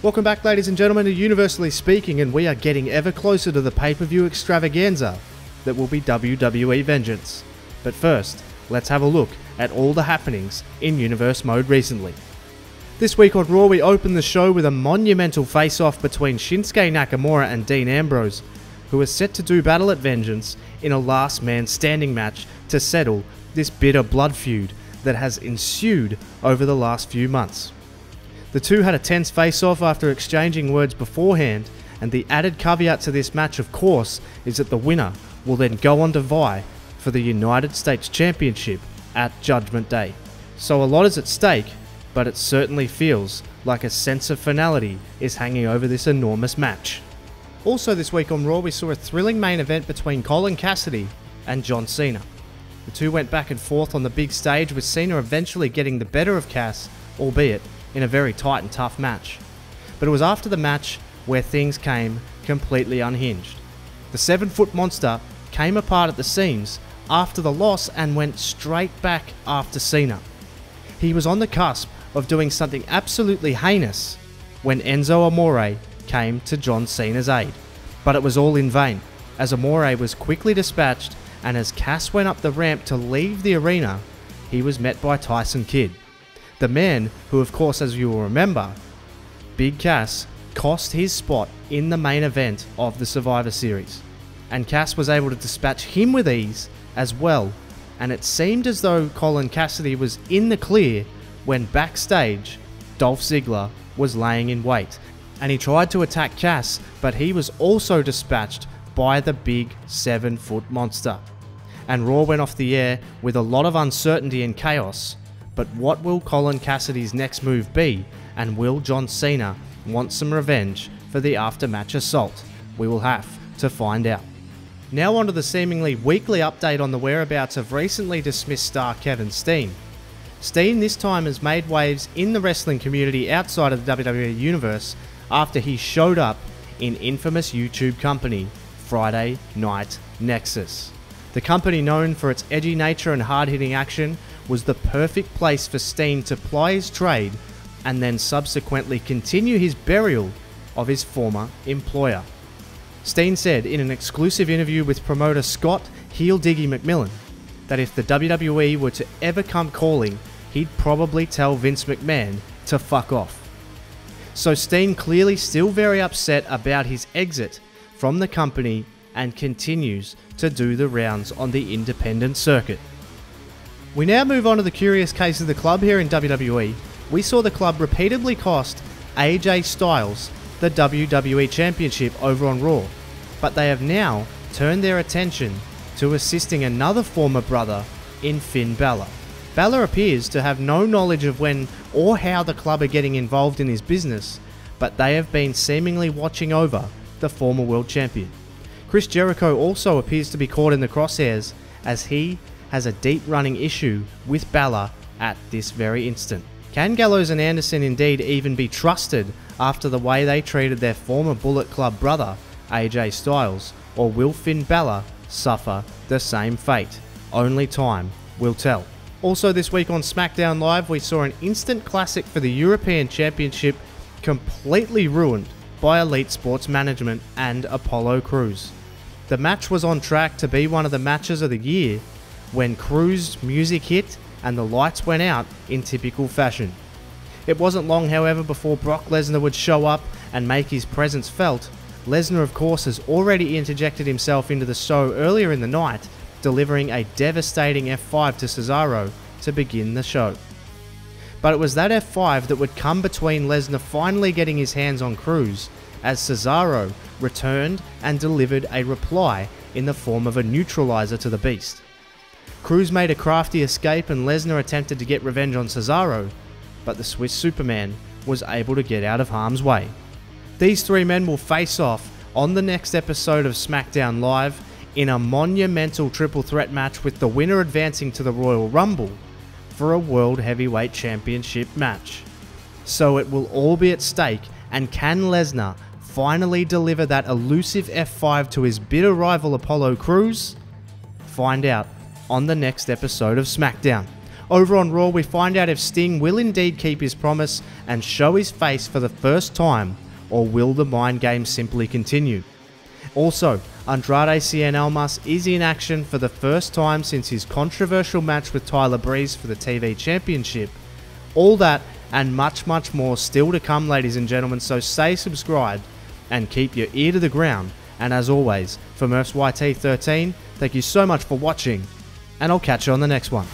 Welcome back, ladies and gentlemen, to Universally Speaking, and we are getting ever closer to the pay-per-view extravaganza that will be WWE Vengeance. But first, let's have a look at all the happenings in Universe mode recently. This week on Raw, we open the show with a monumental face-off between Shinsuke Nakamura and Dean Ambrose, who are set to do battle at Vengeance in a last man standing match to settle this bitter blood feud that has ensued over the last few months. The two had a tense face-off after exchanging words beforehand, and the added caveat to this match, of course, is that the winner will then go on to vie for the United States Championship at Judgment Day. So a lot is at stake, but it certainly feels like a sense of finality is hanging over this enormous match. Also this week on Raw, we saw a thrilling main event between Colin Cassidy and John Cena. The two went back and forth on the big stage, with Cena eventually getting the better of Cass, albeit in a very tight and tough match. But it was after the match where things came completely unhinged. The 7-foot monster came apart at the seams after the loss and went straight back after Cena. He was on the cusp of doing something absolutely heinous when Enzo Amore came to John Cena's aid. But it was all in vain, as Amore was quickly dispatched, and as Cass went up the ramp to leave the arena, he was met by Tyson Kidd. The man who, of course, as you will remember, Big Cass cost his spot in the main event of the Survivor Series. And Cass was able to dispatch him with ease as well, and it seemed as though Colin Cassidy was in the clear when backstage Dolph Ziggler was laying in wait, and he tried to attack Cass, but he was also dispatched by the big 7-foot monster. And Raw went off the air with a lot of uncertainty and chaos. But what will Colin Cassidy's next move be, and will John Cena want some revenge for the after-match assault? We will have to find out. Now on to the seemingly weekly update on the whereabouts of recently dismissed star Kevin Steen. Steen this time has made waves in the wrestling community outside of the WWE Universe after he showed up in infamous YouTube company Friday Night Nexus. The company, known for its edgy nature and hard-hitting action, was the perfect place for Steen to ply his trade and then subsequently continue his burial of his former employer. Steen said in an exclusive interview with promoter Scott Heel Diggy McMillan that if the WWE were to ever come calling, he'd probably tell Vince McMahon to fuck off. So Steen clearly still very upset about his exit from the company and continues to do the rounds on the independent circuit. We now move on to the curious case of the club here in WWE. We saw the club repeatedly cost AJ Styles the WWE Championship over on Raw, but they have now turned their attention to assisting another former brother in Finn Balor. Balor appears to have no knowledge of when or how the club are getting involved in his business, but they have been seemingly watching over the former world champion. Chris Jericho also appears to be caught in the crosshairs, as he has a deep running issue with Balor at this very instant. Can Gallows and Anderson indeed even be trusted after the way they treated their former Bullet Club brother, AJ Styles, or will Finn Balor suffer the same fate? Only time will tell. Also this week on SmackDown Live, we saw an instant classic for the European Championship completely ruined by Elite Sports Management and Apollo Crews. The match was on track to be one of the matches of the year when Crews' music hit and the lights went out in typical fashion. It wasn't long, however, before Brock Lesnar would show up and make his presence felt. Lesnar, of course, has already interjected himself into the show earlier in the night, delivering a devastating F5 to Cesaro to begin the show. But it was that F5 that would come between Lesnar finally getting his hands on Crews, as Cesaro returned and delivered a reply in the form of a neutralizer to the Beast. Crews made a crafty escape and Lesnar attempted to get revenge on Cesaro, but the Swiss Superman was able to get out of harm's way. These three men will face off on the next episode of SmackDown Live in a monumental triple threat match, with the winner advancing to the Royal Rumble for a World Heavyweight Championship match. So it will all be at stake, and can Lesnar finally deliver that elusive F5 to his bitter rival Apollo Crews? Find out on the next episode of SmackDown. Over on Raw, we find out if Sting will indeed keep his promise and show his face for the first time, or will the mind game simply continue? Also, Andrade Cien Almas is in action for the first time since his controversial match with Tyler Breeze for the TV Championship. All that and much more still to come, ladies and gentlemen, so stay subscribed and keep your ear to the ground. And as always, from MurphsYT13, thank you so much for watching, and I'll catch you on the next one.